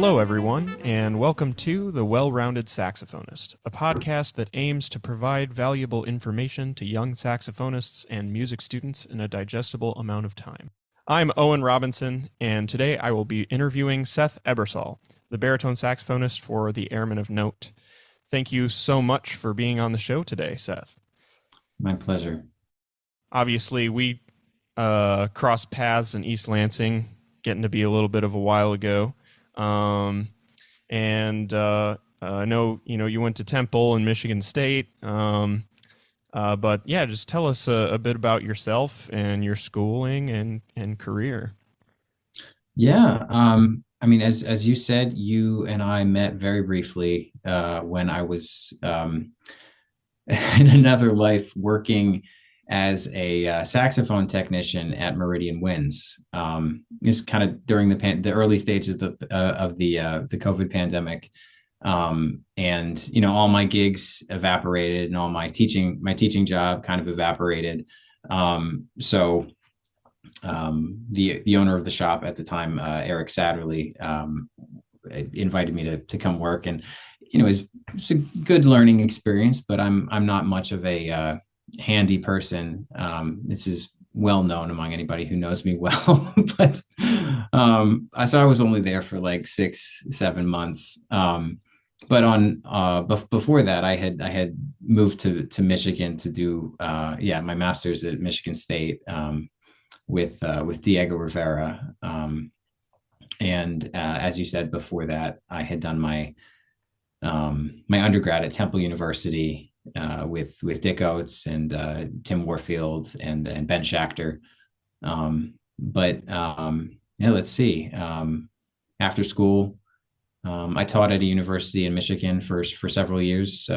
Hello, everyone, and welcome to The Well-Rounded Saxophonist, a podcast that aims to provide valuable information to young saxophonists and music students in a digestible amount of time. I'm Owen Robinson, and today I will be interviewing Seth Ebersol, the baritone saxophonist for the Airmen of Note. Thank you so much for being on the show today, Seth. My pleasure. Obviously, we crossed paths in East Lansing, getting to be a little bit of a while ago. I know you went to Temple and Michigan State, but yeah, just tell us a bit about yourself and your schooling and career. Yeah, as you said, you and I met very briefly when I was in another life working as a saxophone technician at Meridian Winds. It's kind of during the early stages of the COVID pandemic, and all my gigs evaporated, and all my teaching job kind of evaporated. So the owner of the shop at the time, Eric Satterley, invited me to come work, and it's a good learning experience. But I'm not much of a handy person. This is well known among anybody who knows me well. But so I was only there for like 6-7 months. But before that, I had moved to Michigan to do my master's at Michigan State with Diego Rivera. And as you said, before that, I had done my undergrad at Temple University with Dick Oates and Tim Warfield and Ben Schachter. Let's see. After school, I taught at a university in Michigan for several years,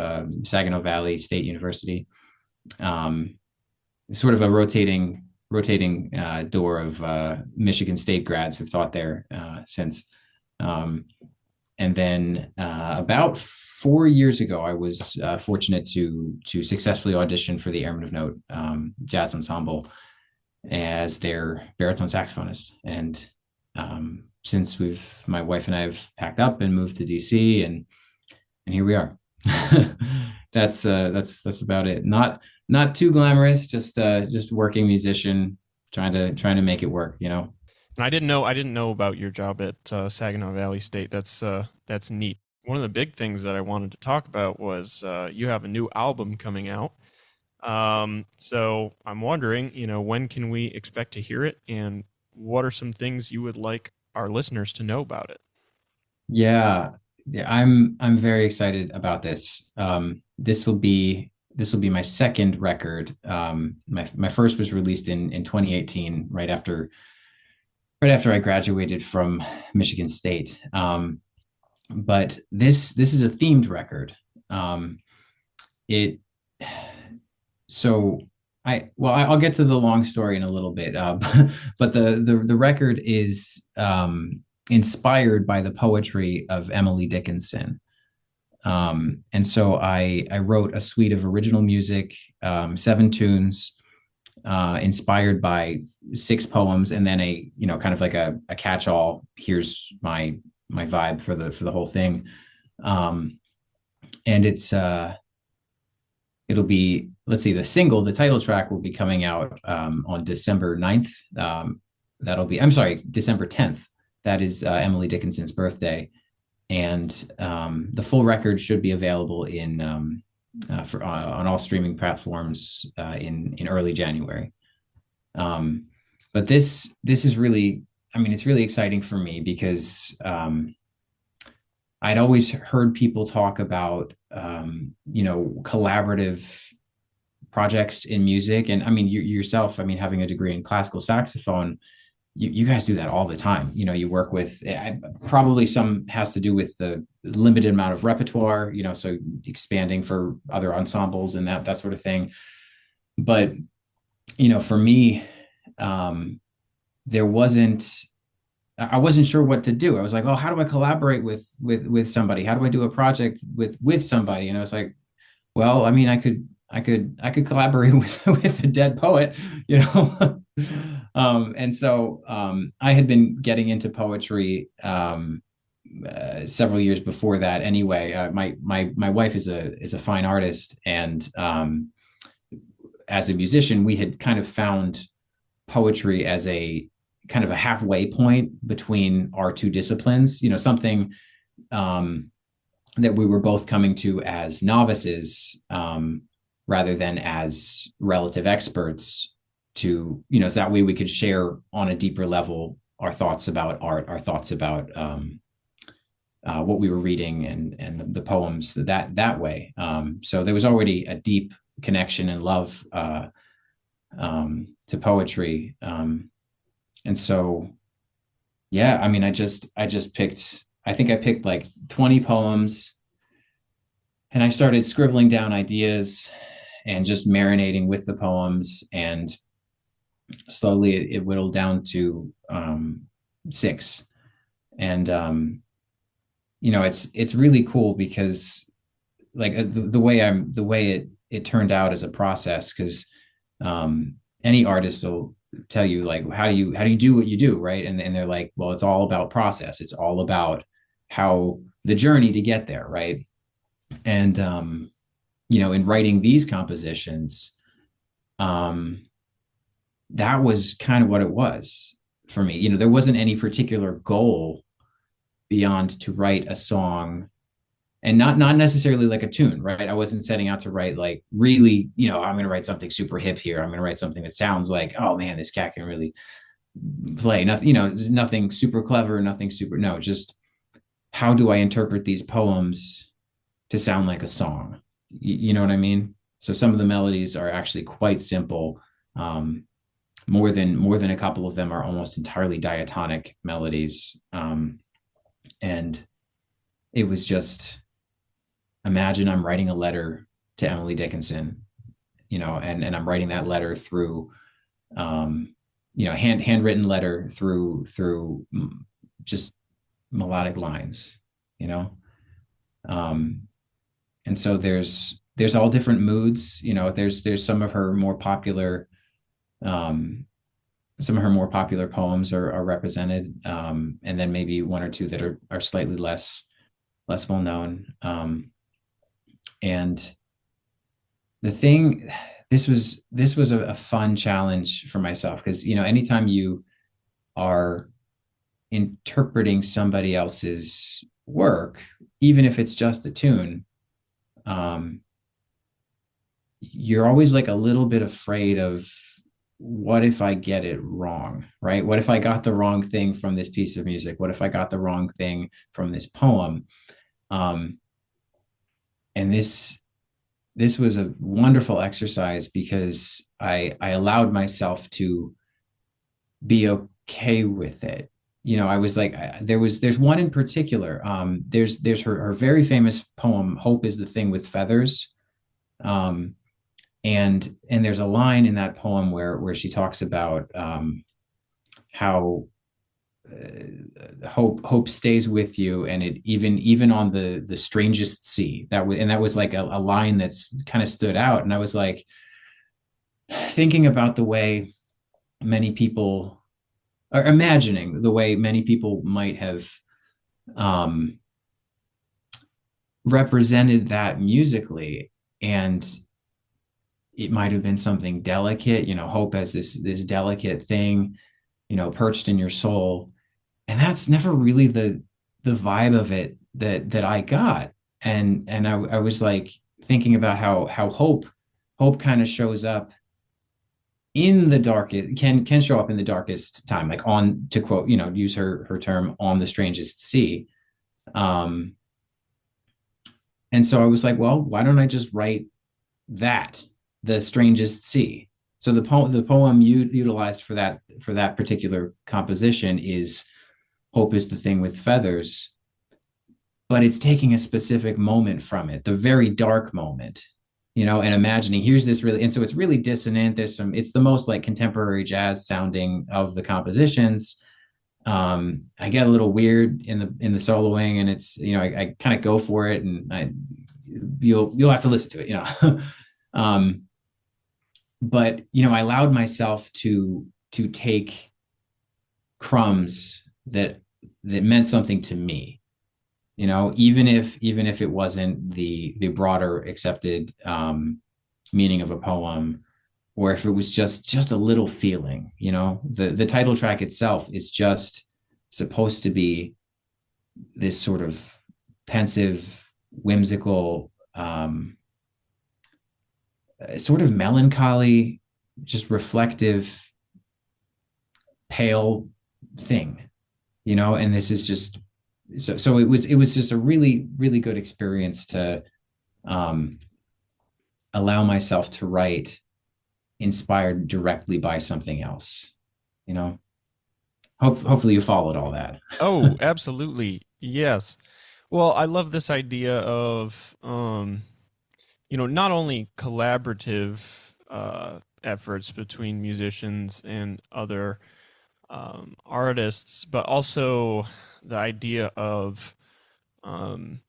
Saginaw Valley State University. Sort of a rotating door of Michigan State grads have taught there since. And then about 4 years ago, I was fortunate to successfully audition for the Airmen of Note Jazz Ensemble as their baritone saxophonist. And since my wife and I have packed up and moved to DC, and here we are. That's about it. Not too glamorous, just working musician, trying to make it work, And I didn't know about your job at Saginaw Valley State. That's neat. One of the big things that I wanted to talk about was you have a new album coming out. So I'm wondering, when can we expect to hear it, and what are some things you would like our listeners to know about it? Yeah, I'm very excited about this. This will be my second record. My first was released in 2018, right after I graduated from Michigan State. But this is a themed record. I'll get to the long story in a little bit. But the record is inspired by the poetry of Emily Dickinson. And so I wrote a suite of original music, 7 tunes, inspired by 6 poems, and then a kind of like a catch-all. Here's my vibe for the whole thing. And it'll be, let's see, the title track will be coming out on December 9th. December 10th. That is Emily Dickinson's birthday. And the full record should be available on all streaming platforms in early January. But this is really, it's really exciting for me because I'd always heard people talk about collaborative projects in music, and you yourself, having a degree in classical saxophone, you guys do that all the time. You work with, probably some has to do with the limited amount of repertoire, so expanding for other ensembles and that sort of thing. But, for me, I wasn't sure what to do. I was like, oh, how do I collaborate with somebody? How do I do a project with somebody? And I was like, well, I could collaborate with a dead poet, And so I had been getting into poetry several years before that. Anyway, my wife is a fine artist, and as a musician, we had kind of found poetry as a kind of a halfway point between our two disciplines. You know, something that we were both coming to as novices, rather than as relative experts, to, you know, so that way we could share on a deeper level our thoughts about art, our thoughts about what we were reading, and the poems that way. So there was already a deep connection and love to poetry. And so, yeah, I mean, I just picked, I think I picked like 20 poems, and I started scribbling down ideas and just marinating with the poems. And slowly it whittled down to 6. And, you know, it's really cool because like the way it turned out as a process, because any artist will tell you, like, how do you do what you do, right? And they're like, well, it's all about process. It's all about how the journey to get there, right? And you know, in writing these compositions, that was kind of what it was for me. You know, there wasn't any particular goal beyond to write a song, and not necessarily like a tune, right? I wasn't setting out to write like really, you know, I'm going to write something super hip here. I'm going to write something that sounds like, oh man, this cat can really play. Nothing, you know, nothing super clever, nothing super, no, just how do I interpret these poems to sound like a song? You know what I mean? So some of the melodies are actually quite simple. More than a couple of them are almost entirely diatonic melodies. And it was just, imagine I'm writing a letter to Emily Dickinson, you know, and I'm writing that letter through, you know, handwritten letter through just melodic lines, you know. And so there's all different moods, you know. There's some of her more popular poems are represented, and then maybe one or two that are slightly less well known. And the thing, this was a fun challenge for myself, because, you know, anytime you are interpreting somebody else's work, even if it's just a tune, you're always like a little bit afraid of, what if I get it wrong, right? What if I got the wrong thing from this piece of music? What if I got the wrong thing from this poem? And this was a wonderful exercise, because I allowed myself to be okay with it. You know, I was like, there's one in particular. There's her very famous poem, "Hope is the Thing with Feathers." And there's a line in that poem where she talks about how hope stays with you, and it even on the strangest sea. That was like a line that's kind of stood out. And I was like, thinking about the way many people, or imagining the way many people might have represented that musically. And it might have been something delicate, you know, hope as this delicate thing, you know, perched in your soul. And that's never really the vibe of it that I got. And I was like thinking about how hope kind of shows up in the darkest, can show up in the darkest time, like, on, to quote, you know, use her term, on the strangest sea. And so I was like, well, why don't I just write that, the strangest sea? So the poem utilized for that particular composition is "Hope is the Thing with Feathers," but it's taking a specific moment from it, the very dark moment, you know, and imagining, here's this really, and so it's really dissonant. It's the most like contemporary jazz sounding of the compositions. I get a little weird in the soloing, and it's, you know, I kind of go for it, and you'll have to listen to it, you know. But, you know, I allowed myself to take crumbs that meant something to me, even if it wasn't the broader accepted meaning of a poem, or if it was just a little feeling. The title track itself is just supposed to be this sort of pensive, whimsical, sort of melancholy, just reflective, pale thing, and this is just so it was just a really, really good experience to um allow myself to write inspired directly by something else. you know Hopefully you followed all that. Oh, absolutely. Yes. Well, I love this idea of, not only collaborative efforts between musicians and other artists, but also the idea of um,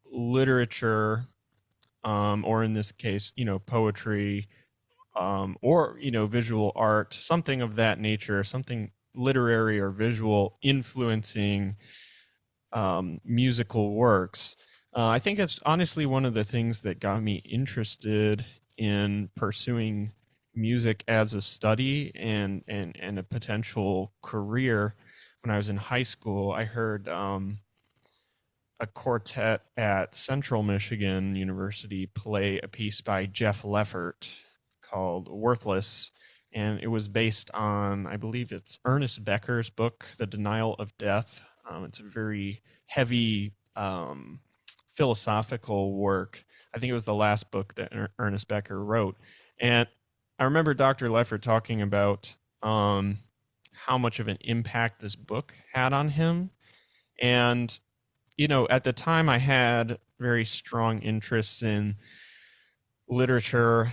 literature, or in this case, poetry, or visual art, something of that nature, something literary or visual influencing musical works. I think it's honestly one of the things that got me interested in pursuing music as a study and a potential career. When I was in high school, I heard a quartet at Central Michigan University play a piece by Jeff Leffert called Worthless. And it was based on, I believe it's Ernest Becker's book, The Denial of Death. It's a very heavy philosophical work. I think it was the last book that Ernest Becker wrote. And I remember Dr. Leffert talking about how much of an impact this book had on him. And at the time I had very strong interests in literature,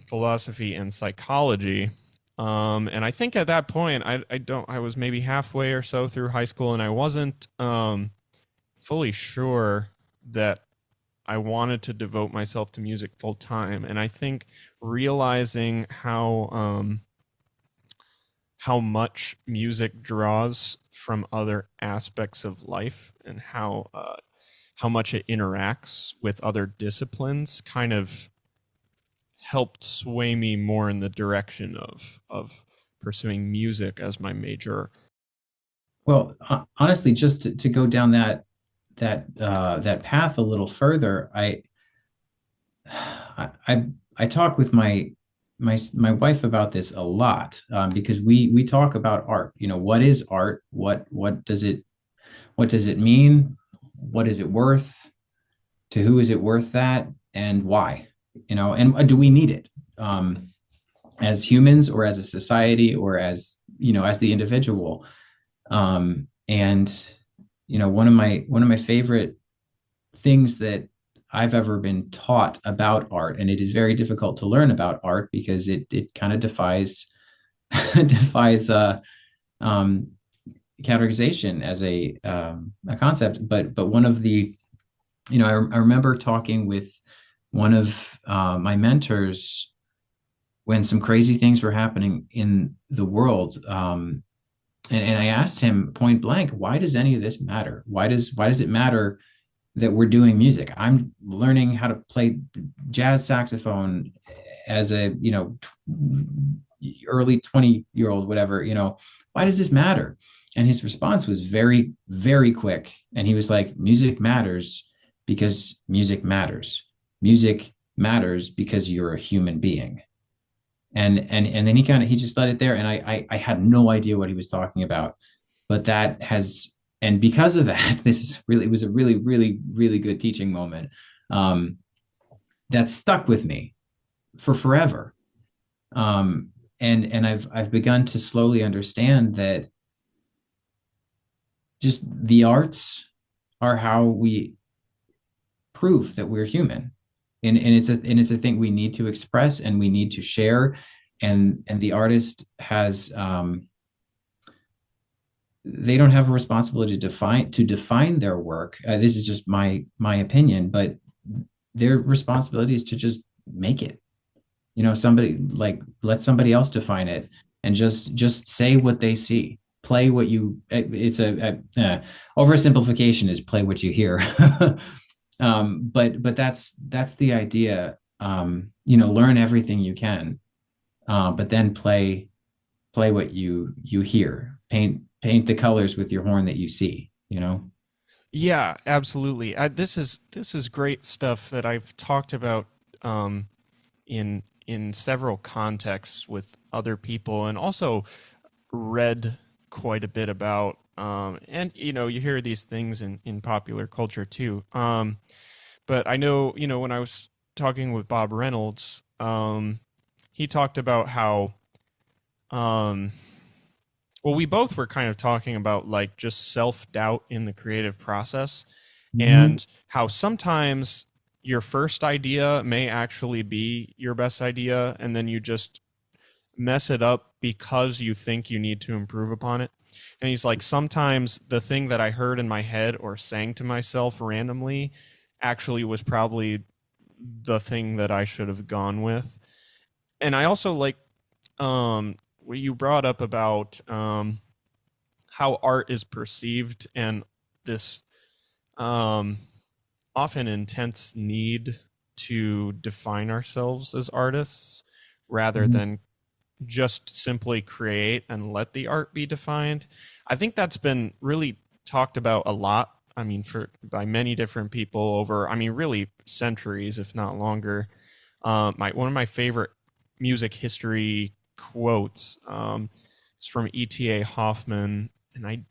philosophy, and psychology. And I think at that point, I was maybe halfway or so through high school, and I wasn't fully sure that I wanted to devote myself to music full time. And I think realizing how much music draws from other aspects of life, and how much it interacts with other disciplines kind of helped sway me more in the direction of pursuing music as my major. Well, honestly, just to go down that path a little further, I talk with my wife about this a lot, because we talk about art. What is art? What does it mean? What is it worth? To who is it worth that? And why? And do we need it, as humans, or as a society, or as the individual? And one of my favorite things that I've ever been taught about art, and it is very difficult to learn about art because it kind of defies defies um, categorization as a concept. But one of the I remember talking with one of my mentors when some crazy things were happening in the world. And I asked him point blank, why does any of this matter? Why does it matter that we're doing music? I'm learning how to play jazz saxophone as a early 20-year-old, whatever. Why does this matter? And his response was very, very quick. And he was like, music matters because music matters. Music matters because you're a human being. And then he just let it there. And I had no idea what he was talking about. But and because of that, it was a really, really, really good teaching moment that stuck with me for forever. And I've begun to slowly understand that just the arts are how we prove that we're human. And it's a thing we need to express and we need to share. And the artist has they don't have a responsibility to define their work. This is just my opinion, but their responsibility is to just make it. Somebody, like, let somebody else define it, and just say what they see. play what you, it's oversimplification is play what you hear. But that's the idea. Learn everything you can, but then play what you hear. Paint the colors with your horn that you see, you know? Yeah, absolutely. This is great stuff that I've talked about in several contexts with other people, and also read quite a bit about. And you hear these things in popular culture too. But I know, when I was talking with Bob Reynolds, he talked about how, well, we both were kind of talking about like just self-doubt in the creative process, Mhm. and how sometimes your first idea may actually be your best idea, and then you just mess it up because you think you need to improve upon it. And he's like, sometimes the thing that I heard in my head or sang to myself randomly actually was probably the thing that I should have gone with. And I also like what you brought up about how art is perceived, and this um, often intense need to define ourselves as artists rather Mhm. than just simply create and let the art be defined. I think that's been really talked about a lot. I mean, for by many different people over, I mean, really centuries, if not longer. My one of my favorite music history quotes is from E.T.A. Hoffman, and I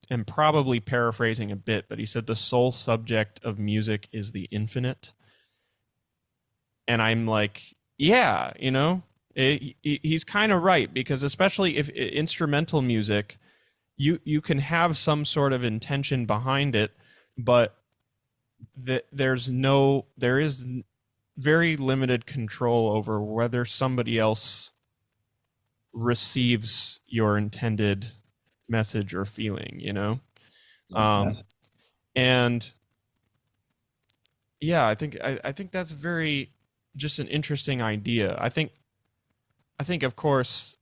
am probably paraphrasing a bit, but he said the sole subject of music is the infinite. And I'm like, yeah, he's kind of right, because especially if instrumental music, you can have some sort of intention behind it, but there is very limited control over whether somebody else receives your intended message or feeling, um, That's and yeah, I think that's very just an interesting idea. I think of course,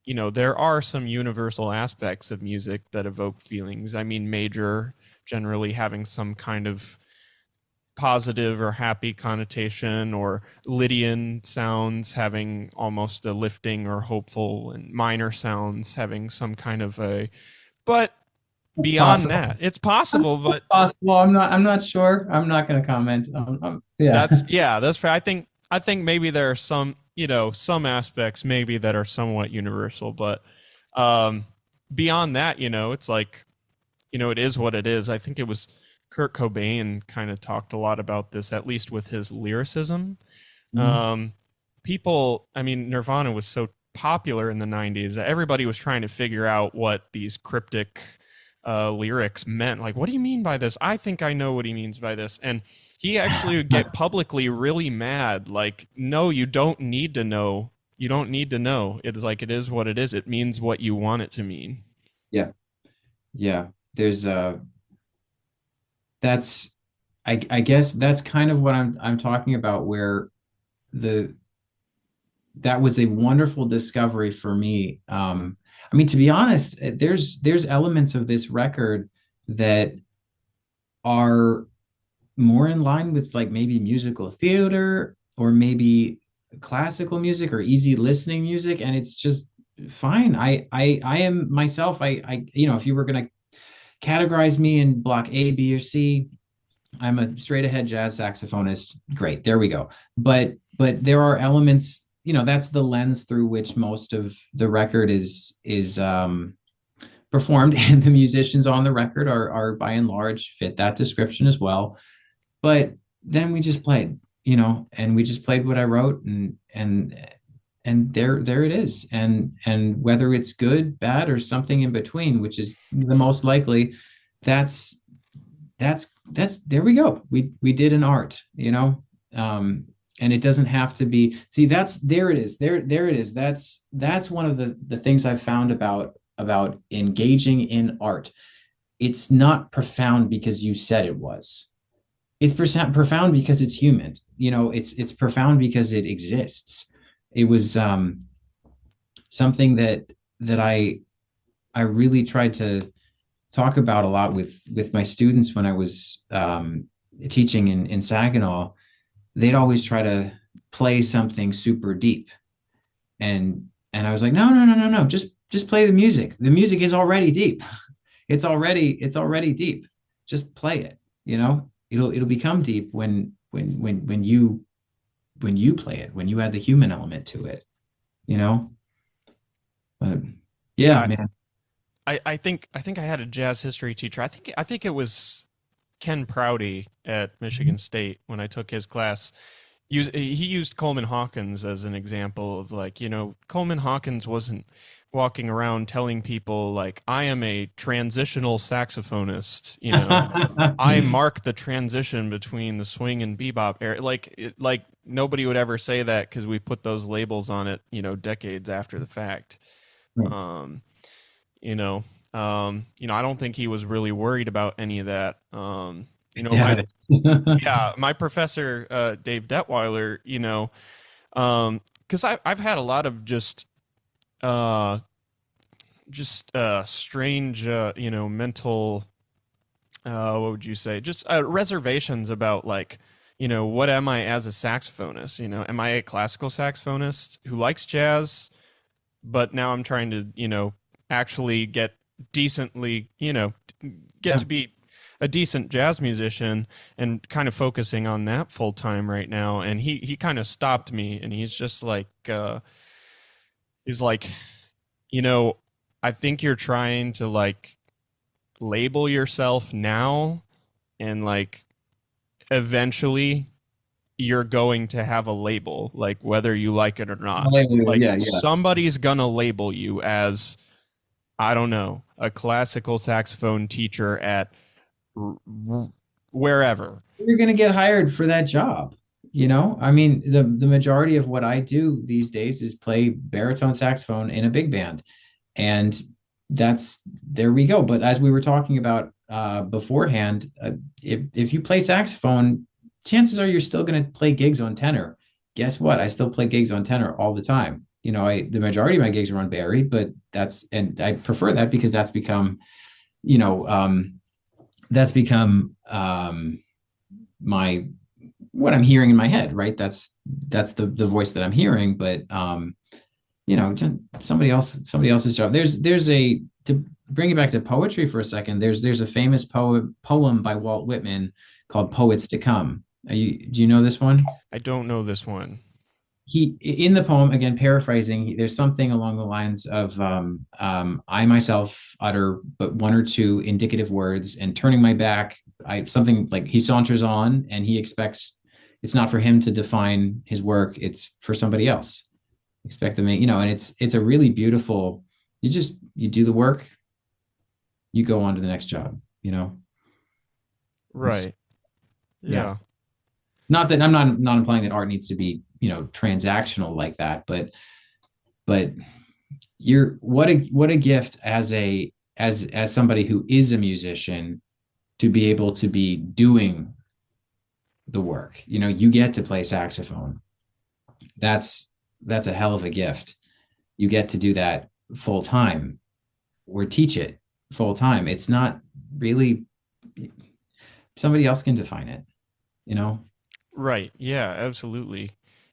there are some universal aspects of music that evoke feelings. I mean, major generally having some kind of positive or happy connotation, or Lydian sounds having almost a lifting or hopeful, and minor sounds having some kind of a, but beyond possible. that, it's possible, but Possible. I'm not sure. I'm not going to comment. Yeah. that's fair. I think maybe there are some, some aspects maybe that are somewhat universal, but um beyond that, it's like, it is what it is. I think it was Kurt Cobain kind of talked a lot about this, at least with his lyricism. Mhm. Um People, I mean, Nirvana was so popular in the 90s that everybody was trying to figure out what these cryptic lyrics meant. Like, what do you mean by this? I think I know what he means by this. And he actually would get publicly really mad. Like, no, you don't need to know. You don't need to know. It is like, it is what it is. It means what you want it to mean. Yeah. Yeah. There's that's I guess that's kind of what I'm talking about, where the that was a wonderful discovery for me. I mean, to be honest, there's elements of this record that are more in line with like maybe musical theater, or maybe classical music, or easy listening music, and it's just fine. I am myself. If you were gonna categorize me in block A, B, or C, I'm a straight ahead jazz saxophonist. Great, there we go. But there are elements, that's the lens through which most of the record is performed, and the musicians on the record are by and large fit that description as well. But then we just played, and we just played what I wrote, and there it is. And whether it's good, bad, or something in between, which is the most likely, that's that's there we go. We did an art, and it doesn't have to be. See, that's there it is. There it is. That's one of the things I've found about engaging in art. It's not profound because you said it was. It's profound because it's human. It's profound because it exists. It was something that I I really tried to talk about a lot with my students when I was teaching in Saginaw. They'd always try to play something super deep, and I was like, no, no, no, no, no, just play the music. The music is already deep. It's already deep. Just play it. It'll become deep when you play it, when you add the human element to it. You know, but yeah, Yeah, man. I think I had a jazz history teacher. I think it was Ken Prouty at Michigan State when I took his class. He used Coleman Hawkins as an example of like, Coleman Hawkins wasn't walking around telling people like, I am a transitional saxophonist, I mark the transition between the swing and bebop era. Like nobody would ever say that because we put those labels on it, decades after the fact. Um, I don't think he was really worried about any of that. My Yeah. yeah, my professor Dave Detweiler, because I've had a lot of uh, just strange, mental, what would you say, just reservations about like, what am I as a saxophonist? Am I a classical saxophonist who likes jazz, but now I'm trying to, actually get decently, get Yeah. to be a decent jazz musician and kind of focusing on that full time right now. And he kind of stopped me and he's like, you know, I think you're trying to like label yourself now and like eventually you're going to have a label, like whether you like it or not. Like Yeah, yeah. somebody's gonna label you as, I don't know, a classical saxophone teacher at wherever. You're going to get hired for that job. I mean, the majority of what I do these days is play baritone saxophone in a big band. And that's there we go. But as we were talking about beforehand, if you play saxophone, chances are you're still going to play gigs on tenor. Guess what? I still play gigs on tenor all the time. The majority of my gigs are on Bari, but and I prefer that because you know, um, that's become my what I'm hearing in my head, right? That's the voice that I'm hearing, but somebody else's job. There's a to bring it back to poetry for a second. There's a famous poem by Walt Whitman called "Poets to Come." Do you know this one? I don't know this one. He in the poem, again paraphrasing, there's something along the lines of I myself utter but one or two indicative words, and turning my back, I something like he saunters on and he expects it's not for him to define his work, it's for somebody else. Expect them, and it's a really beautiful, you do the work, you go on to the next job. It's Right. yeah. Yeah. Not that I'm not implying that art needs to be, transactional like that, but you're what a gift as somebody who is a musician to be able to be doing the work. You get to play saxophone. That's a hell of a gift. You get to do that full time or teach it full time. It's not really somebody else can define it, you know? Right. Yeah, absolutely.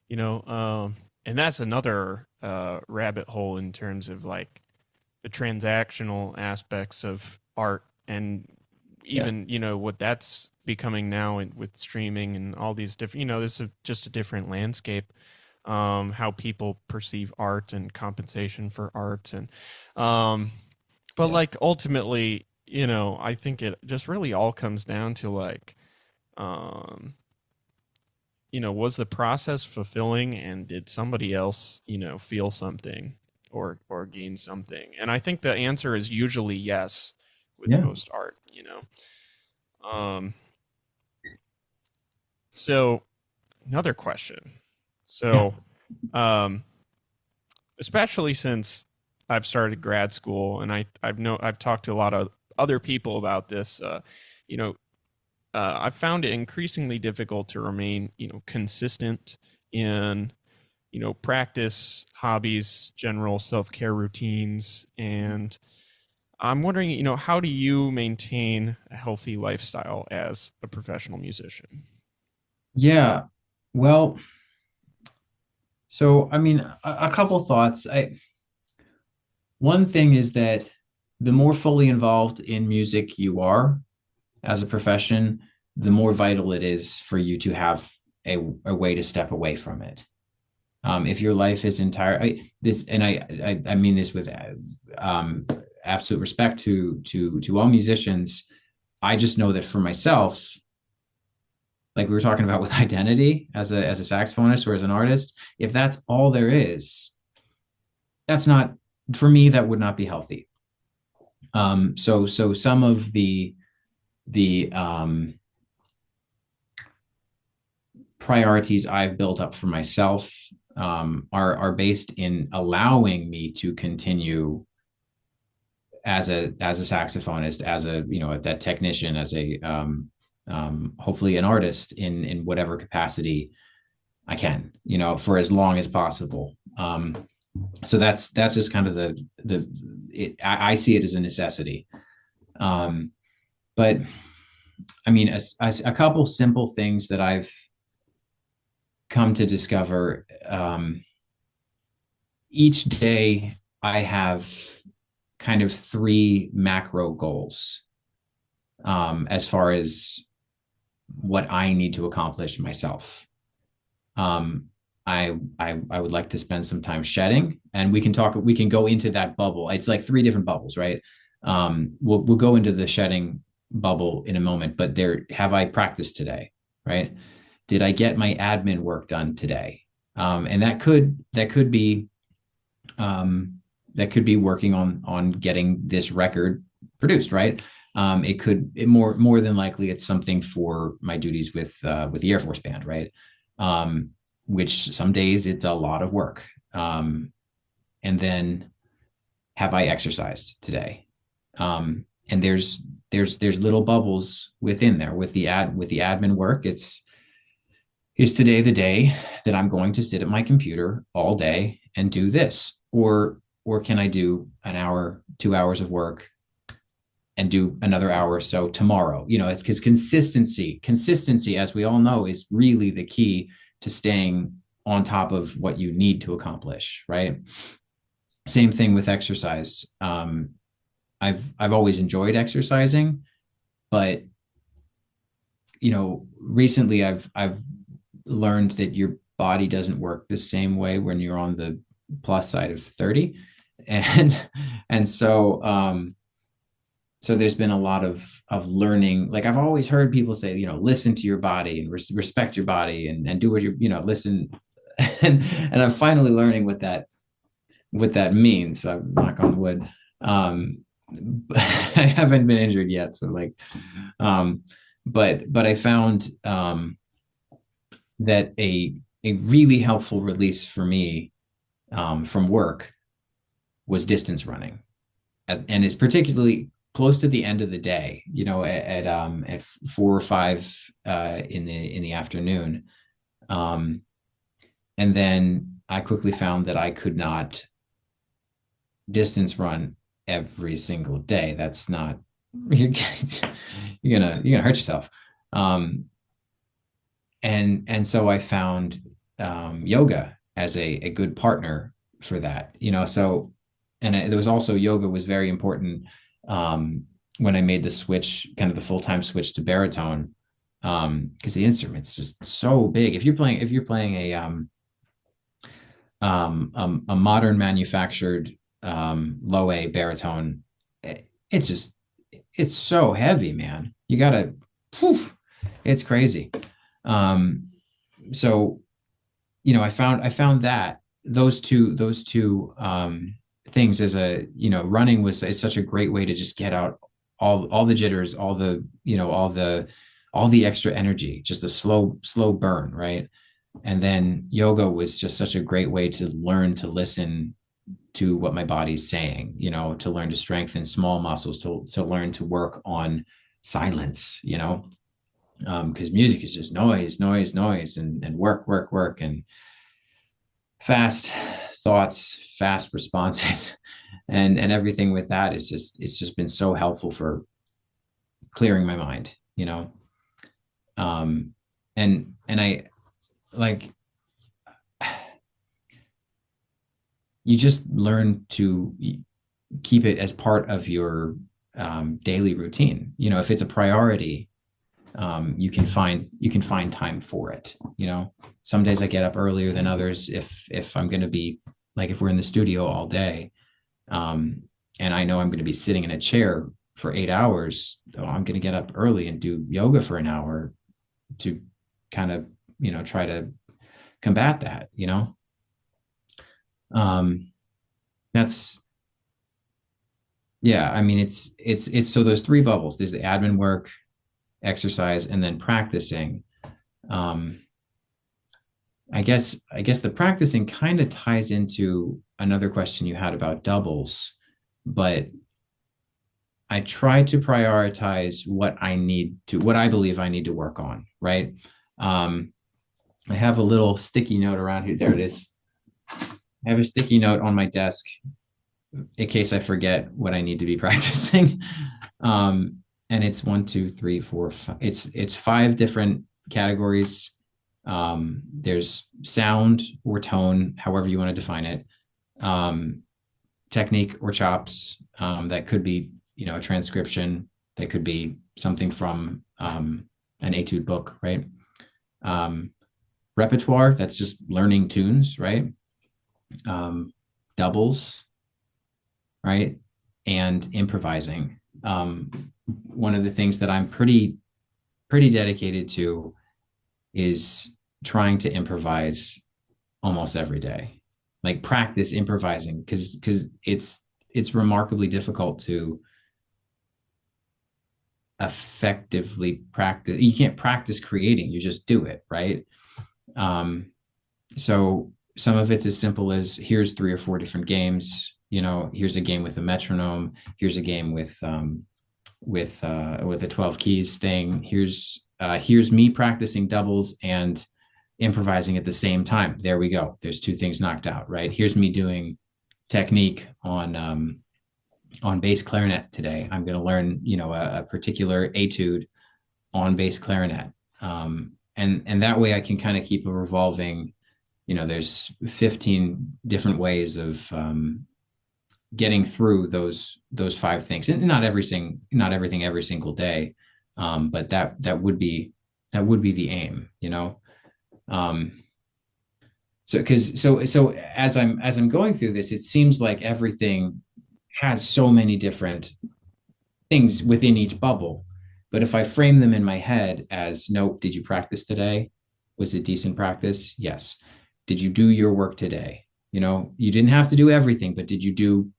And that's another rabbit hole in terms of like the transactional aspects of art and Yeah. even, what that's becoming now with streaming and all these different, this is just a different landscape. How people perceive art and compensation for art um but Yeah. like ultimately, I think it just really all comes down to like um was the process fulfilling and did somebody else, feel something or gain something? And I think the answer is usually yes with Yeah. most art. Um, so another question. Yeah. So, um, especially since I've started grad school and I've talked to a lot of other people about this, you know, I've found it increasingly difficult to remain, consistent in, practice, hobbies, general self care routines, and I'm wondering, how do you maintain a healthy lifestyle as a professional musician? Yeah. Well, so I mean, a couple thoughts. One thing is that the more fully involved in music you are as a profession, the more vital it is for you to have a way to step away from it. If your life is entire, I mean this with um, absolute respect to all musicians. I just know that for myself, like we were talking about with identity as a saxophonist or as an artist, if that's all there is, that's not for me. That would not be healthy. So some of the priorities I've built up for myself are based in allowing me to continue as a saxophonist, as a that technician, as a hopefully an artist in whatever capacity I can, for as long as possible. So that's just kind of I see it as a necessity. But I mean, a couple simple things that I've come to discover. Each day I have kind of three macro goals as far as what I need to accomplish myself. I would like to spend some time shedding, and we can go into that bubble. It's like three different bubbles, right? We'll go into the shedding bubble in a moment, but have I practiced today, right? Did I get my admin work done today? And that could be working on getting this record produced, right? More than likely it's something for my duties with the Air Force Band, right? Which some days it's a lot of work. And then have I exercised today? And there's little bubbles within there with the admin work. Is today the day that I'm going to sit at my computer all day and do this? Or can I do an hour, 2 hours of work and do another hour or so tomorrow? It's because consistency, as we all know, is really the key to staying on top of what you need to accomplish, right? Same thing with exercise. I've always enjoyed exercising, but recently I've learned that your body doesn't work the same way when you're on the plus side of 30. And so there's been a lot of learning. Like I've always heard people say, listen to your body and respect your body and do what listen. And I'm finally learning what that means. So I'm knock on wood. I haven't been injured yet. So but I found, that a really helpful release for me from work was distance running, and it's particularly close to the end of the day. At 4 or 5 in the afternoon, and then I quickly found that I could not distance run every single day. That's not you're gonna hurt yourself. And so I found yoga as a good partner for that. There was also yoga was very important when I made the switch, kind of the full-time switch to baritone, because the instrument's just so big. If you're playing a modern manufactured low A baritone, it's so heavy, man. You gotta, it's crazy. So, I found that those two things as running is such a great way to just get out all the jitters, all the extra energy, just a slow burn, right? And then yoga was just such a great way to learn to listen to what my body's saying, to learn to strengthen small muscles, to learn to work on silence, because music is just noise, and work, and fast thoughts, fast responses, and everything with that is just it's just been so helpful for clearing my mind, you know. And I like you just learn to keep it as part of your daily routine. You know, if it's a priority, you can find time for it. You know, some days I get up earlier than others. If I'm going to be like if we're in the studio all day, and I know I'm going to be sitting in a chair for 8 hours, I'm going to get up early and do yoga for an hour to kind of try to combat that. Um, that's yeah. I mean, it's so those three bubbles. There's the admin work, exercise, and then practicing. um I guess the practicing kind of ties into another question you had about doubles, but I try to prioritize what I believe I need to work on, right? um I have a little sticky note around here. There it is. I have a sticky note on my desk in case I forget what I need to be practicing. And it's one, two, three, four, five. It's five different categories. There's sound or tone, however you want to define it. Technique or chops. That could be, a transcription. That could be something from an etude book, right? Repertoire. That's just learning tunes, right? Doubles, right? And improvising. One of the things that I'm pretty dedicated to is trying to improvise almost every day, like practice improvising, because it's remarkably difficult to effectively practice. You can't practice creating, you just do it, right? So some of it's as simple as here's 3 or 4 different games. Here's a game with a metronome. Here's a game with a 12 keys thing. Here's me practicing doubles and improvising at the same time. There we go. There's 2 things knocked out, right? Here's me doing technique on bass clarinet today. I'm going to learn, a particular etude on bass clarinet. And that way I can kind of keep a revolving, there's 15 different ways of getting through those 5 things, and not everything every single day. But that would be the aim. So as I'm going through this, it seems like everything has so many different things within each bubble. But if I frame them in my head as, nope, did you practice today? Was it decent practice? Yes. Did you do your work today? You didn't have to do everything, but did you do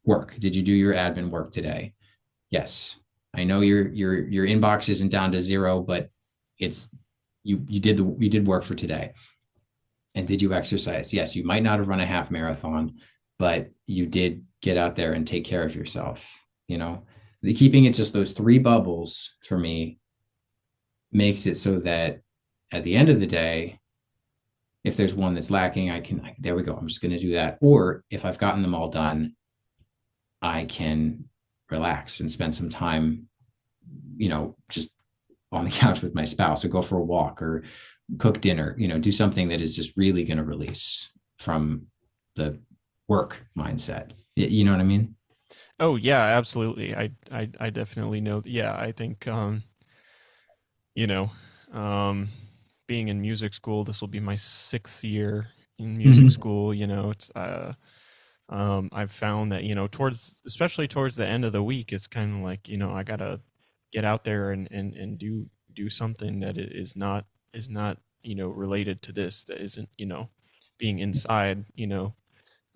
work? Did you do your admin work today? Yes. I know your inbox isn't down to 0, but it's you did work for today. And did you exercise? Yes, you might not have run a half marathon, but you did get out there and take care of yourself. Keeping it just those 3 bubbles for me makes it so that at the end of the day, if there's one that's lacking, there we go. I'm just going to do that. Or if I've gotten them all done, I can relax and spend some time, just on the couch with my spouse, or go for a walk, or cook dinner, do something that is just really going to release from the work mindset. You know what I mean? Oh yeah, absolutely. I definitely know. Yeah, I think you know, being in music school, this will be my 6th year in music school. It's I've found that especially towards the end of the week, it's kind of like I gotta get out there and do something that is not related to this, that isn't being inside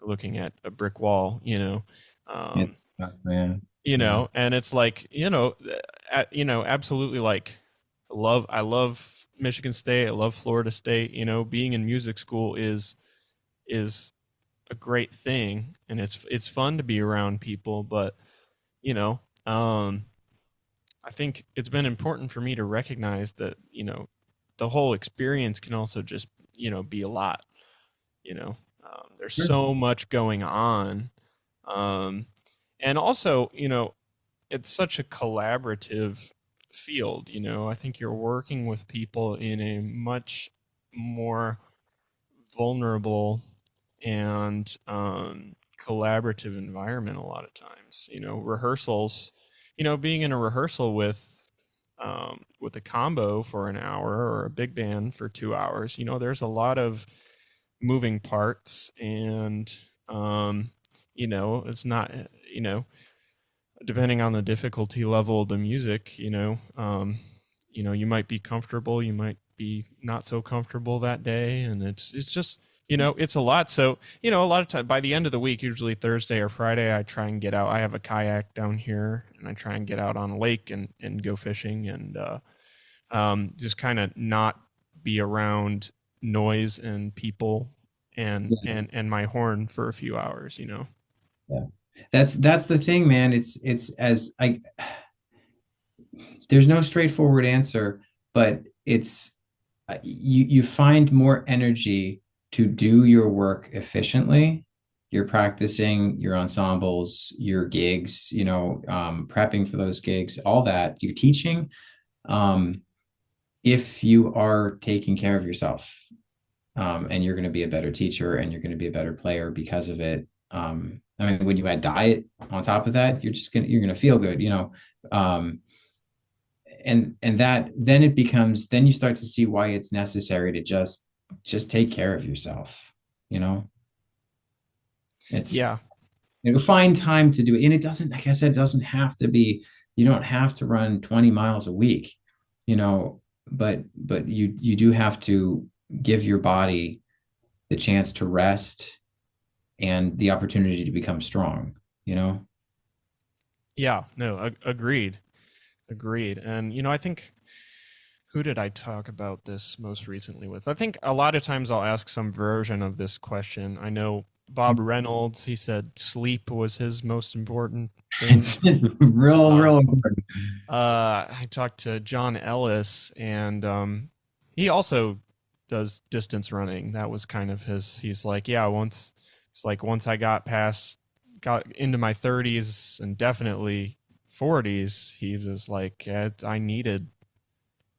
looking at a brick wall. Um, It's tough, man. and it's like absolutely, like I love Michigan State, I love Florida State. Being in music school is a great thing, and it's fun to be around people, but you know I think it's been important for me to recognize that the whole experience can also just be a lot. you know There's Sure. so much going on. Um, and also, it's such a collaborative field. I think you're working with people in a much more vulnerable and collaborative environment a lot of times. Rehearsals, being in a rehearsal with a combo for an hour or a big band for 2 hours, there's a lot of moving parts and it's not, depending on the difficulty level of the music, you might be comfortable, you might be not so comfortable that day, and it's just it's a lot. So a lot of time by the end of the week, usually Thursday or Friday, I try and get out. I have a kayak down here, and I try and get out on a lake and go fishing and just kind of not be around noise and people and my horn for a few hours. Yeah. That's the thing, man. It's as I there's no straightforward answer, but it's you find more energy to do your work efficiently. You're practicing your ensembles, your gigs, prepping for those gigs, all that. You're teaching, um, if you are taking care of yourself, and you're going to be a better teacher and you're going to be a better player because of it. I mean, when you add diet on top of that, you're gonna feel good, um, and that then it becomes then you start to see why it's necessary to just take care of yourself. You know, it's Yeah. find time to do it, and it doesn't, like I said, it doesn't have to be. You don't have to run 20 miles a week, but you do have to give your body the chance to rest and the opportunity to become strong, you know? Yeah, no, agreed. Agreed. And I think, who did I talk about this most recently with? I think a lot of times I'll ask some version of this question. I know Bob Reynolds, he said sleep was his most important thing. It's real, Uh, real important. I talked to John Ellis, and he also does distance running. That was kind of his. He's like, yeah, once I got into my 30s and definitely 40s, he was like, yeah, I needed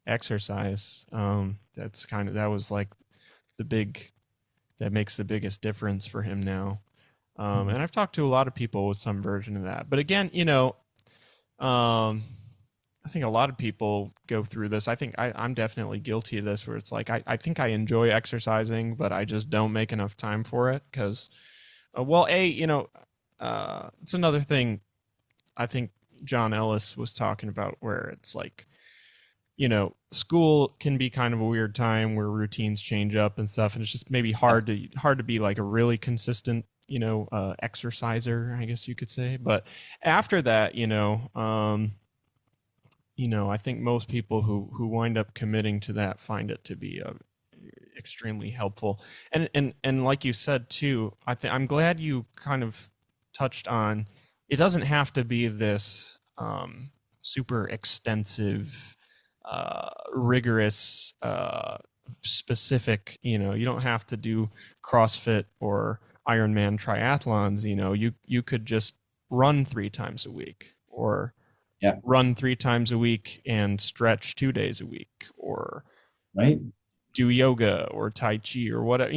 exercise. That was like the big that makes the biggest difference for him now. And I've talked to a lot of people with some version of that. But again, um, I think a lot of people go through this. I think I'm definitely guilty of this, where it's like I think I enjoy exercising, but I just don't make enough time for it because, it's another thing. I think John Ellis was talking about where it's like, school can be kind of a weird time where routines change up and stuff, and it's just maybe hard to be like a really consistent, exerciser, I guess you could say. But after that, I think most people who wind up committing to that find it to be extremely helpful. And like you said too, I'm glad you kind of touched on. It doesn't have to be this super extensive, rigorous, specific. You don't have to do CrossFit or Ironman triathlons. You could just run 3 times a week, or Yeah, run 3 times a week and stretch 2 days a week, or right. do yoga or Tai Chi or whatever,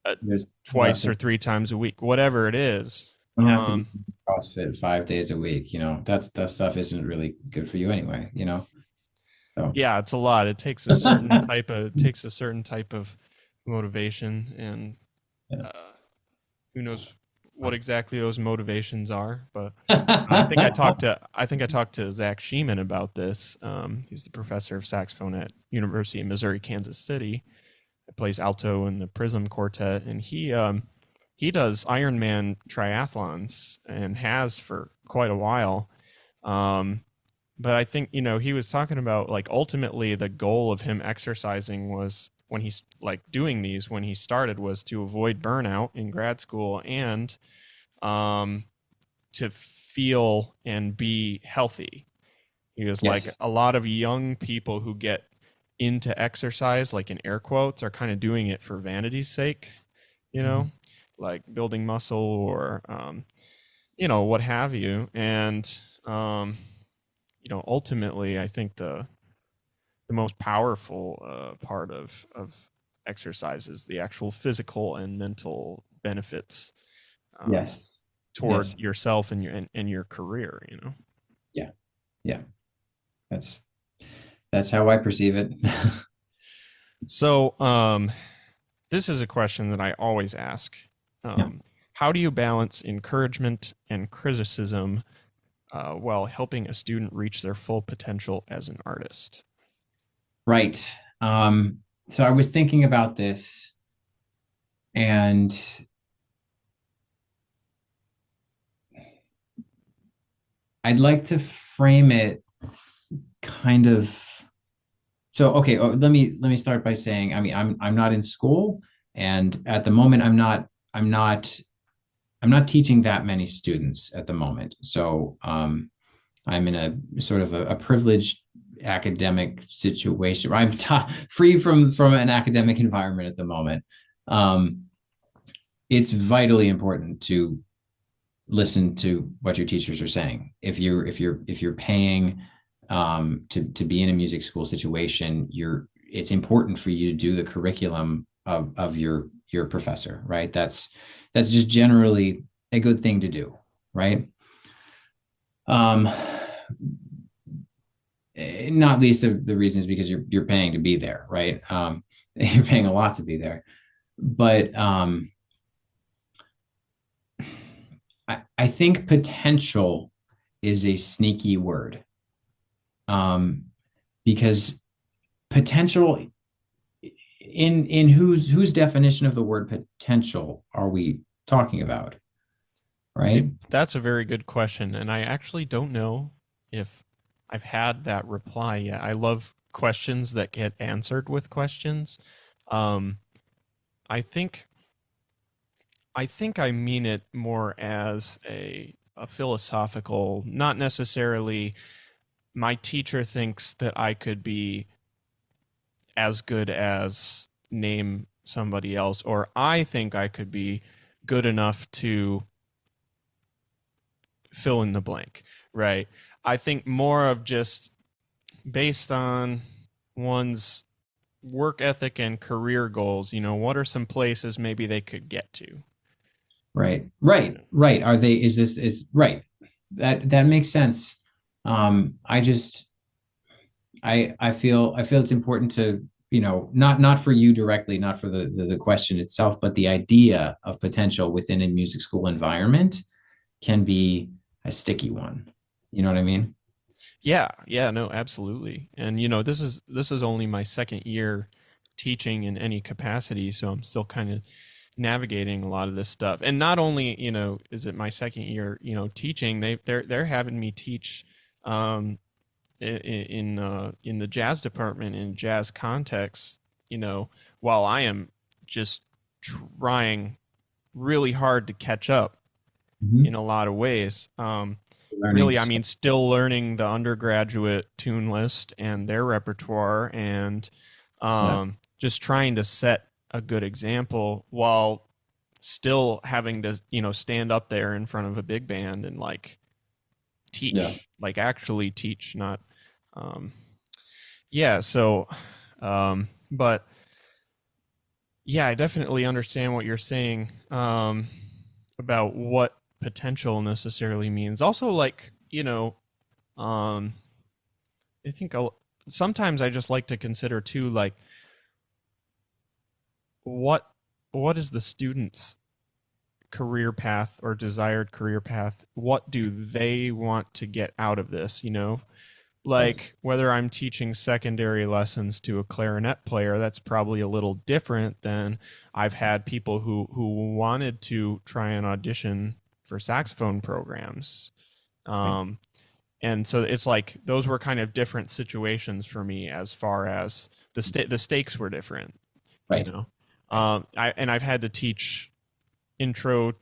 uh, There's twice or nothing. 3 times a week, whatever it is. You don't have to be CrossFit 5 days a week. That stuff isn't really good for you anyway. So Yeah, it's a lot. It takes a certain type of motivation, and yeah. uh, who knows what exactly those motivations are. But I think I talked to Zach Sheeman about this. He's the professor of saxophone at University of Missouri Kansas City. Plays alto in the Prism Quartet, and he does Ironman triathlons and has for quite a while. Um, but I think he was talking about, like, ultimately the goal of him exercising was, when he's like doing these when he started, was to avoid burnout in grad school and um, to feel and be healthy. He was like, Yes. a lot of young people who get into exercise, like in air quotes, are kind of doing it for vanity's sake. you know, like building muscle or, what have you. And, ultimately, I think the most powerful part of exercise is the actual physical and mental benefits Yes. toward Yes. yourself and your career. Yeah. Yeah. That's how I perceive it. So, this is a question that I always ask. Yeah. How do you balance encouragement and criticism while helping a student reach their full potential as an artist? Right. So I was thinking about this, and I'd like to frame it kind of. So okay, let me start by saying, I mean, I'm not in school, and at the moment I'm not teaching that many students at the moment. So I'm in a sort of a privileged academic situation. I'm free from an academic environment at the moment. Um, it's vitally important to listen to what your teachers are saying. If you're paying to be in a music school situation, it's important for you to do the curriculum of your professor, right? That's just generally a good thing to do, right? Um, Not least of the reason is because you're paying to be there, right? You're paying a lot to be there, but I think potential is a sneaky word, because potential, in whose definition of the word potential are we talking about, See, right? that's a very good question, and I actually don't know if I've had that reply yet. I love questions that get answered with questions. Um, I think I mean it more as a philosophical, not necessarily my teacher thinks that I could be as good as name somebody else, or I think I could be good enough to fill in the blank, right? I think more of just based on one's work ethic and career goals, what are some places maybe they could get to? Right, right, right. Are they? Is this is right? That makes sense. I just I feel it's important to, not for you directly, not for the question itself, but the idea of potential within a music school environment can be a sticky one. You know what I mean? Yeah, no, absolutely. And this is only my second year teaching in any capacity, so I'm still kind of navigating a lot of this stuff. And not only, is it my second year, teaching, they're having me teach in the jazz department in jazz context, while I am just trying really hard to catch up in Mhm. a lot of ways. Learning Really, I stuff. mean, still learning the undergraduate tune list and their repertoire, and Yeah, just trying to set a good example while still having to, stand up there in front of a big band and like yeah, teach, like actually teach, not, um, yeah. So, but yeah, I definitely understand what you're saying about what potential necessarily means. Also, like, um, I think sometimes I just like to consider too, like what what is the student's career path or desired career path? What do they want to get out of this? right, Like whether I'm teaching secondary lessons to a clarinet player, that's probably a little different than I've had people who wanted to try and audition for saxophone programs. right, Um, and so it's like those were kind of different situations for me as far as the stakes were different, you right, know. right, I've had to teach intro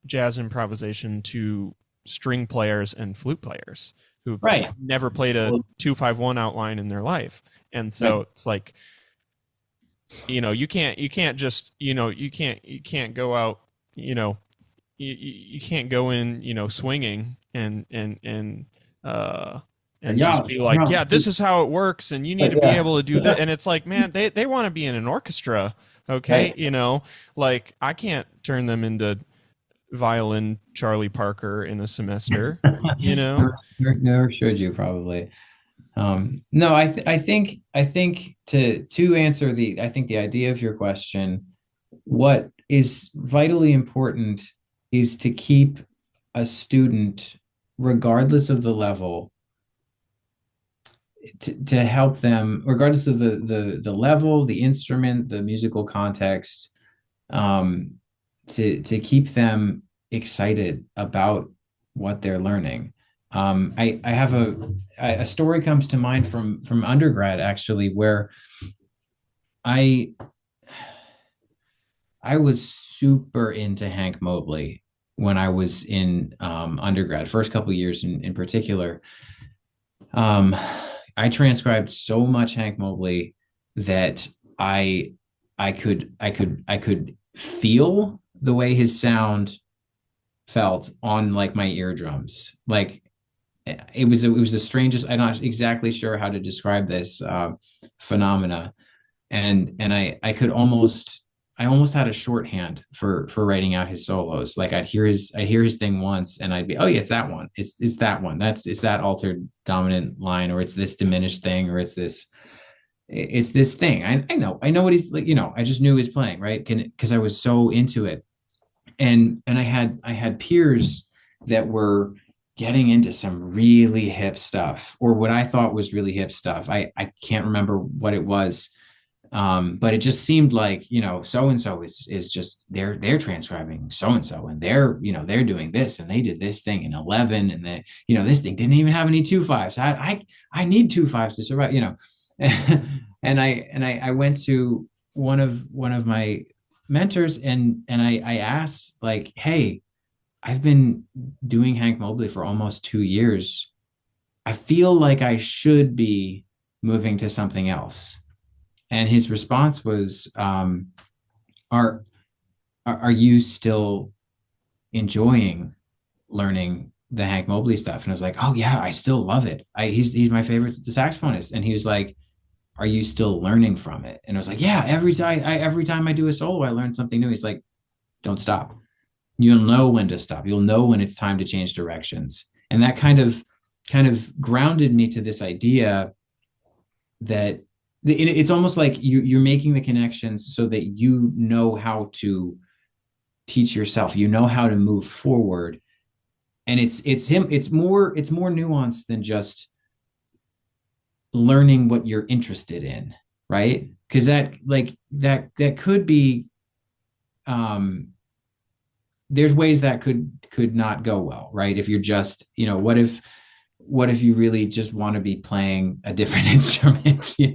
jazz improvisation to string players and flute players who've right. never played a Well, 2-5-1 outline in their life. And so right. it's like you can't just, you can't go out, you know, you can't go in, swinging uh and Yeah, just be like, yeah, this is how it works, and you need to be yeah, able to do that. And it's like, man, they want to be in an orchestra, okay? right. Like I can't turn them into violin Charlie Parker in a semester, you know? Never showed you probably. No, I think to answer I think the idea of your question, what is vitally important is to keep a student, regardless of the level, to help them, regardless of the level, the instrument, the musical context, um, to keep them excited about what they're learning. I have a story comes to mind from undergrad actually, where I I was super into Hank Mobley when I was in undergrad, first couple years in particular. Um, I transcribed so much Hank Mobley that I I could feel the way his sound felt on like my eardrums. Like it was the strangest. I'm not exactly sure how to describe this phenomena, and I could almost I almost had a shorthand for writing out his solos. Like I'd hear his thing once and I'd be, oh yeah, it's that one. It's that one. It's that altered dominant line, or it's this diminished thing, or it's this thing. I know what he's like, I just knew he was playing, right? Because I was so into it. And I had peers that were getting into some really hip stuff, or what I thought was really hip stuff. I can't remember what it was, but it just seemed like, so and so is just they're transcribing so and so, and they're doing this, and they did this thing in 11, and they, this thing didn't even have any 2/5s. I need 2/5s to survive, and I went to one of my mentors, and I asked, like, hey, I've been doing Hank Mobley for almost 2 years. I feel like I should be moving to something else. And his response was, are are you still enjoying learning the Hank Mobley stuff? And I was like, oh yeah, I still love it. He's my favorite saxophonist. And he was like, are you still learning from it? And I was like, yeah, every time I do a solo, I learn something new. He's like, don't stop. You'll know when to stop. You'll know when it's time to change directions. And that kind of grounded me to this idea that it's almost like you're making the connections so that you know how to teach yourself, how to move forward. And it's more nuanced than just learning what you're interested in, right? Because that could be, there's ways that could not go well, right? If you're just, what if you really just want to be playing a different instrument, maybe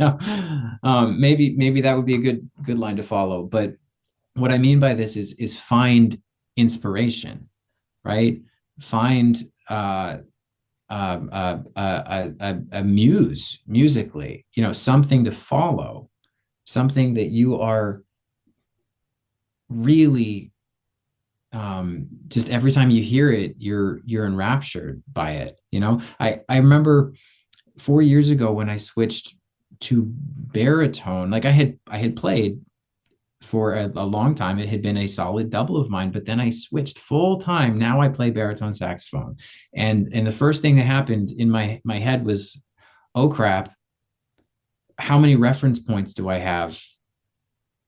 that would be a good line to follow. But what I mean by this is find inspiration, right? Find a muse musically, something to follow, something that you are really, just every time you hear it, you're enraptured by it. I remember 4 years ago when I switched to baritone. Like I had played for a long time. It had been a solid double of mine, but then I switched full time. Now I play baritone saxophone. And the first thing that happened in my head was, oh crap, how many reference points do I have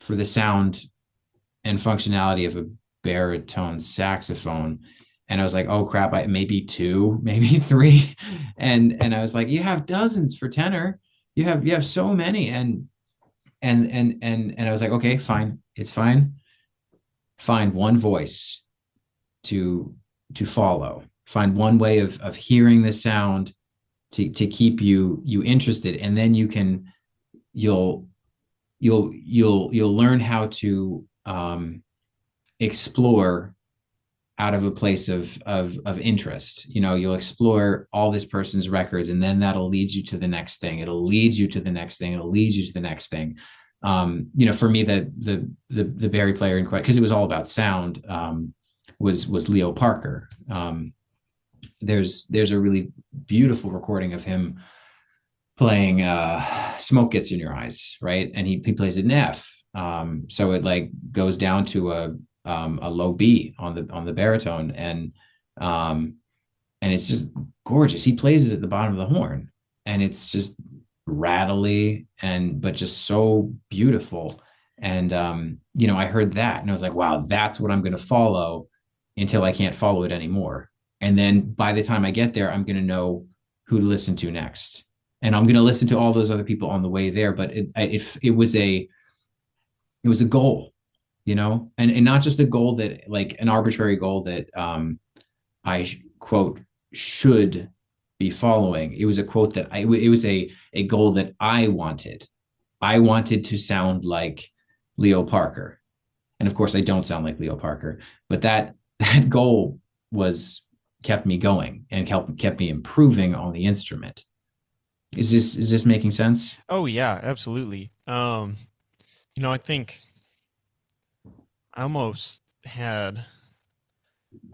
for the sound and functionality of a baritone saxophone? And I was like, oh crap, maybe two, maybe three. And I was like, you have dozens for tenor. You have so many. And I was like, okay, fine, it's fine. Find one voice to follow. Find one way of hearing the sound to keep you interested, and then you'll learn how to explore out of a place of interest. You'll explore all this person's records, and then that'll lead you to the next thing. It'll lead you to the next thing. It'll lead you to the next thing. For me, the Bari player in question, because it was all about sound, was Leo Parker. There's a really beautiful recording of him playing "Smoke Gets in Your Eyes," right? And he plays it in F. So it like goes down to a low B on the baritone, and it's just gorgeous. He plays it at the bottom of the horn, and it's just rattly and but just so beautiful. And I heard that, and I was like, wow, that's what I'm going to follow until I can't follow it anymore. And then by the time I get there, I'm going to know who to listen to next, and I'm going to listen to all those other people on the way there. But it was a goal, and not just a goal that like an arbitrary goal that I quote should be following. It was a quote that it was a goal that I wanted. I wanted to sound like Leo Parker. And of course I don't sound like Leo Parker, but that goal was kept me going and kept me improving on the instrument. Is this making sense? Oh yeah, absolutely. I think I almost had,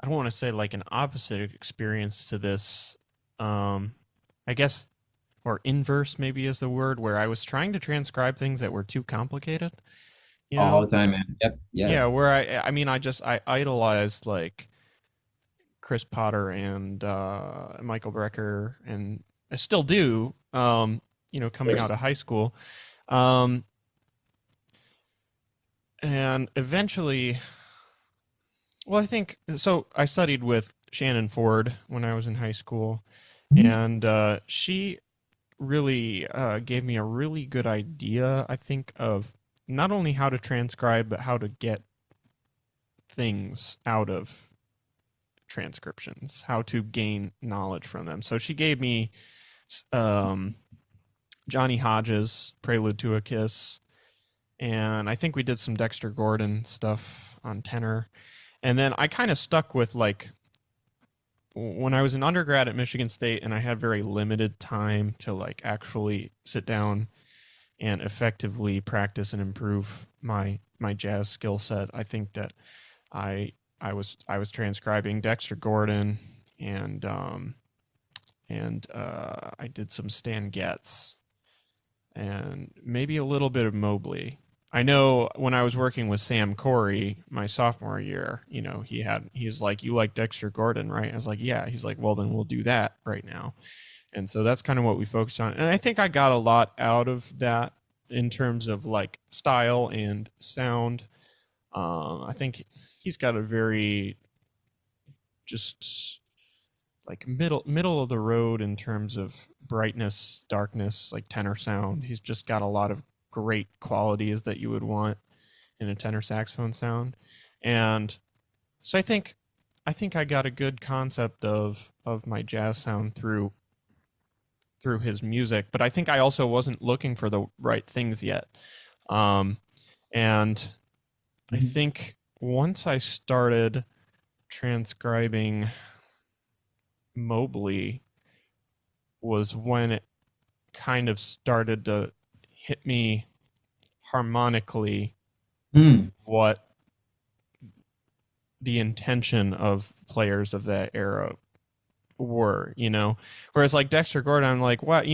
I don't want to say like an opposite experience to this. I guess, or inverse maybe is the word, where I was trying to transcribe things that were too complicated. You All know, the time, man. Yep. Yeah. yeah, where I mean, I idolized like Chris Potter and Michael Brecker, and I still do. Coming out of high school, um, and eventually, well, I think so. I studied with Shannon Ford when I was in high school, and she really gave me a really good idea, I think, of not only how to transcribe, but how to get things out of transcriptions, how to gain knowledge from them. So she gave me um, Johnny Hodges' Prelude to a Kiss, and I think we did some Dexter Gordon stuff on tenor. And then I kind of stuck with like when I was an undergrad at Michigan State and I had very limited time to like actually sit down and effectively practice and improve my jazz skill set. I think that I was transcribing Dexter Gordon and I did some Stan Getz and maybe a little bit of Mobley. I know when I was working with Sam Corey my sophomore year, he's like, "You like Dexter Gordon, right?" I was like, "Yeah." He's like, "Well, then we'll do that right now." And so that's kind of what we focused on. And I think I got a lot out of that in terms of like style and sound. I think he's got a very just like middle of the road in terms of brightness, darkness, like tenor sound. He's just got a lot of great qualities that you would want in a tenor saxophone sound. And so I think I got a good concept of my jazz sound through his music, but I think I also wasn't looking for the right things yet. And I think once I started transcribing Mobley was when it kind of started to hit me harmonically what the intention of players of that era were. Whereas like Dexter Gordon, I'm like, what,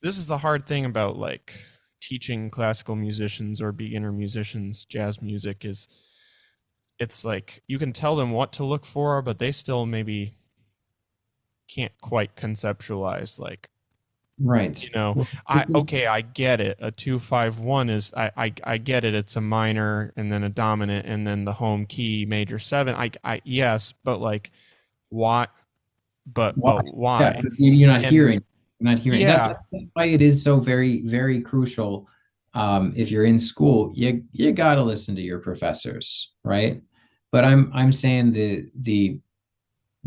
this is the hard thing about like teaching classical musicians or beginner musicians jazz music is it's like you can tell them what to look for, but they still maybe can't quite conceptualize like, Right. I get it. A 2-5-1 is I get it. It's a minor and then a dominant and then the home key major 7. I yes, but like why? Why? But Yeah, why? you're not And hearing. You're not hearing. That's yeah, why it is so very, very crucial. If you're in school, you gotta listen to your professors, right? But I'm saying the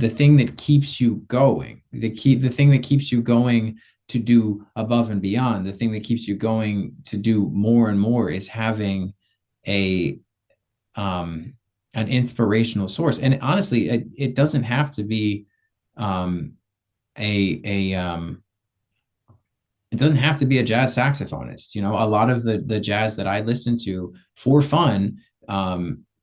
thing that keeps you going, the thing that keeps you going to do above and beyond, the thing that keeps you going to do more and more is having a an inspirational source. And honestly, it doesn't have to be um, a it doesn't have to be a jazz saxophonist. You know, a lot of the jazz that I listen to for fun,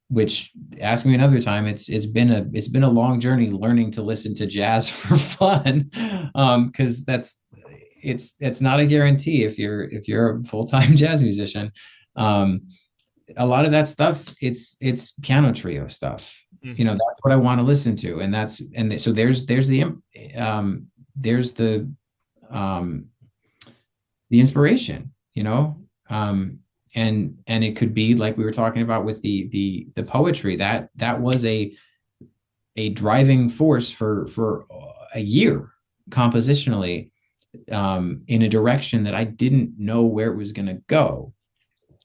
which ask me another time, it's been a long journey learning to listen to jazz for fun. Because it's not a guarantee if you're a full-time jazz musician. Um, a lot of that stuff, it's piano trio stuff. You know, Hmm. that's what I want to listen to. So there's um the inspiration, you know. And it could be like we were talking about with the poetry, that was a driving force for a year compositionally, in a direction that I didn't know where it was going to go,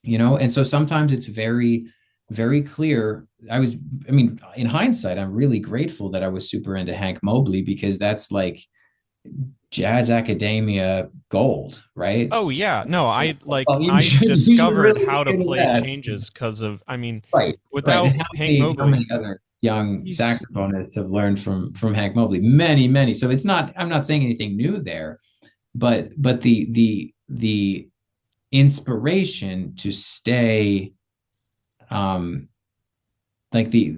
you know. And so sometimes it's very, very clear. I mean, in hindsight, I'm really grateful that I was super into Hank Mobley, because that's like jazz academia gold, right? Oh yeah, no, Well, I you should discovered really how look to into play that. changes because of, I mean, Right, right. And without Hank how many Mobley, other young he's saxophonists have learned from Hank Mobley? Many, many. So it's not, I'm not saying anything new there, but the inspiration to stay, um like the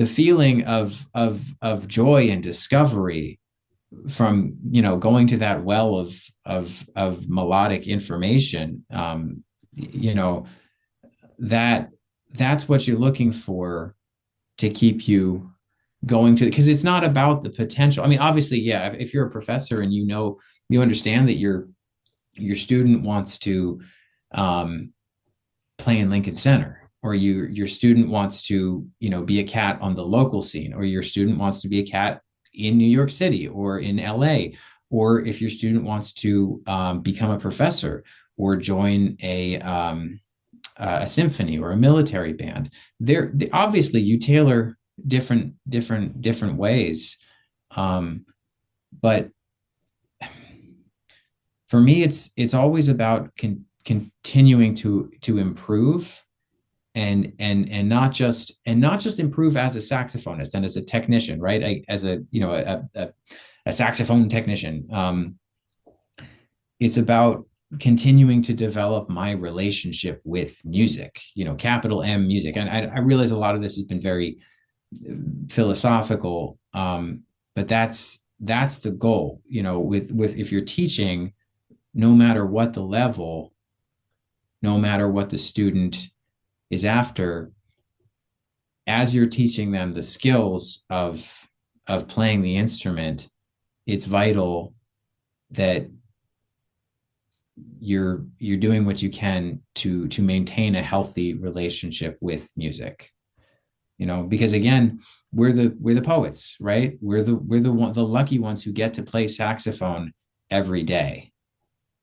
feeling of joy and discovery from, you know, going to that well of melodic information, you know, that that's what you're looking for to keep you going to, because it's not about the potential. I mean, obviously, yeah, if you're a professor and you know, you understand that your student wants to, um, play in Lincoln Center, or your student wants to, you know, be a cat on the local scene, or your student wants to be a cat in New York City or in LA, or if your student wants to, become a professor or join a symphony or a military band. Obviously you tailor different ways, but for me, it's always about continuing to improve, and not just improve as a saxophonist and as a technician, right? As a, you know, a saxophone technician. It's about continuing to develop my relationship with music, you know, capital M music. And I realize a lot of this has been very philosophical, but that's the goal, you know, with if you're teaching, no matter what the level, no matter what the student is after, as you're teaching them the skills of playing the instrument, it's vital that you're doing what you can to maintain a healthy relationship with music, you know, because again, we're the poets, right? We're the lucky ones who get to play saxophone every day,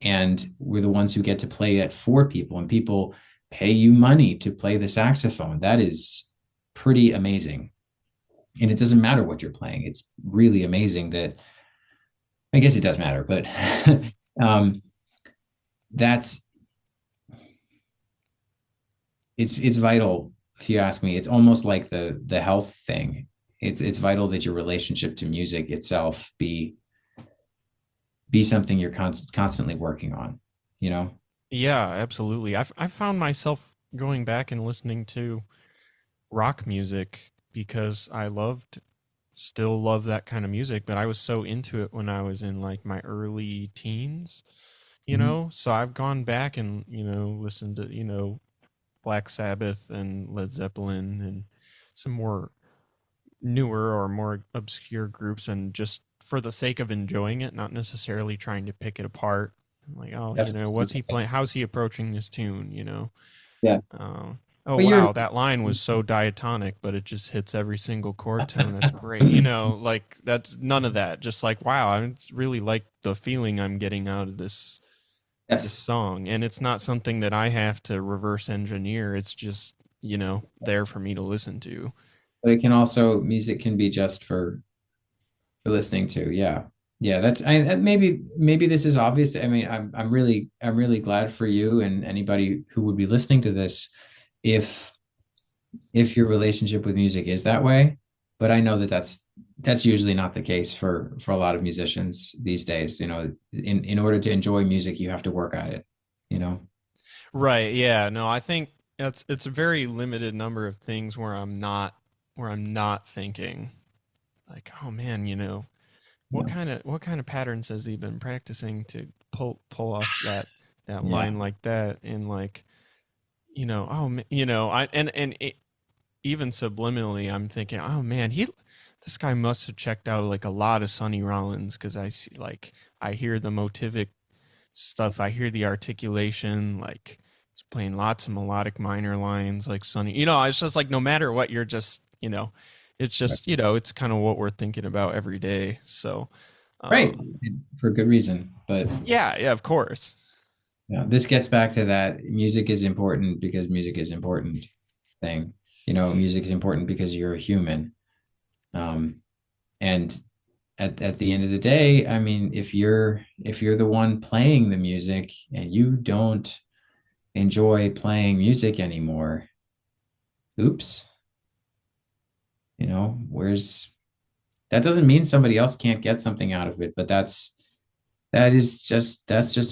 and we're the ones who get to play it for people, and people pay you money to play the saxophone. That is pretty amazing. And it doesn't matter what you're playing. It's really amazing that, I guess it does matter, but um, that's it's vital. If you ask me, it's almost like the health thing. It's vital that your relationship to music itself be something you're constantly working on, you know. yeah, absolutely. I found myself going back and listening to rock music because still love that kind of music, but I was so into it when I was in like my early teens, you Mhm. know? So I've gone back and, you know, listened to, you know, Black Sabbath and Led Zeppelin and some more newer or more obscure groups, and just for the sake of enjoying it, not necessarily trying to pick it apart. Like, oh, you know, what's he Absolutely. playing? How's he approaching this tune? You know, Yeah. oh But you're wow, that line was so diatonic, but it just hits every single chord tone. That's great. You know, like that's none of that. Just like wow, I really like the feeling I'm getting out of this yes. song, and it's not something that I have to reverse engineer. It's just, you know, there for me to listen to. But it can also, music can be just for listening to. Yeah. Yeah, maybe this is obvious. I mean, I'm really glad for you and anybody who would be listening to this, if your relationship with music is that way. But I know that that's usually not the case for a lot of musicians these days. In order to enjoy music, you have to work at it, you know. Right. Yeah. No, I think it's a very limited number of things where I'm not thinking like, oh man, Yeah. what kind of patterns has he been practicing to pull off that Yeah. line like that, and like, I and it, even subliminally I'm thinking, oh man, he this guy must have checked out like a lot of Sonny Rollins, because I see, like, I hear the motivic stuff, I hear the articulation, like he's playing lots of melodic minor lines like Sonny. It's just like no matter what, you're just, it's just, it's kind of what we're thinking about every day. So Right. um For good reason. But yeah, yeah, of course. this gets back to that music is important because music is important thing. Music is important because you're a human. Um, and at the end of the day, I mean, if you're the one playing the music and you don't enjoy playing music anymore, oops, where's that doesn't mean somebody else can't get something out of it, but that's just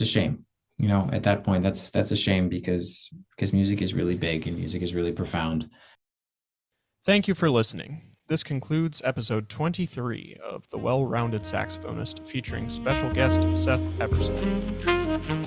a shame. At that point, that's a shame because music is really big and music is really profound. Thank you for listening. This concludes episode 23 of The Well-Rounded Saxophonist, featuring special guest Seth Epperson.